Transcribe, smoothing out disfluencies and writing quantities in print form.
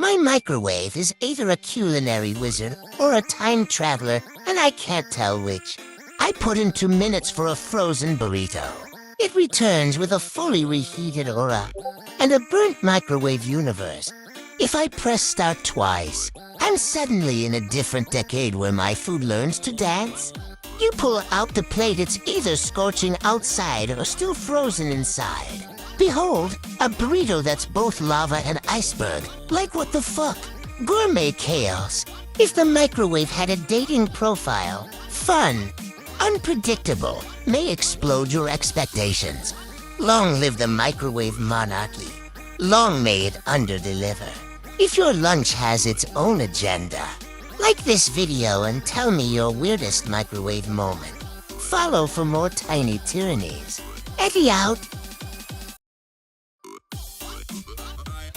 My microwave is either a culinary wizard or a time traveler, and I can't tell which. I put in 2 minutes for a frozen burrito. It returns with a fully reheated aura and a burnt microwave universe. If I press start twice, I'm suddenly in a different decade where my food learns to dance. You pull out the plate, it's either scorching outside or still frozen inside. Behold, a burrito that's both lava and iceberg. Like what the fuck? Gourmet chaos. If the microwave had a dating profile, fun, unpredictable, may explode your expectations. Long live the microwave monarchy. Long may it underdeliver. If your lunch has its own agenda, like this video and tell me your weirdest microwave moment. Follow for more tiny tyrannies. Eddie out.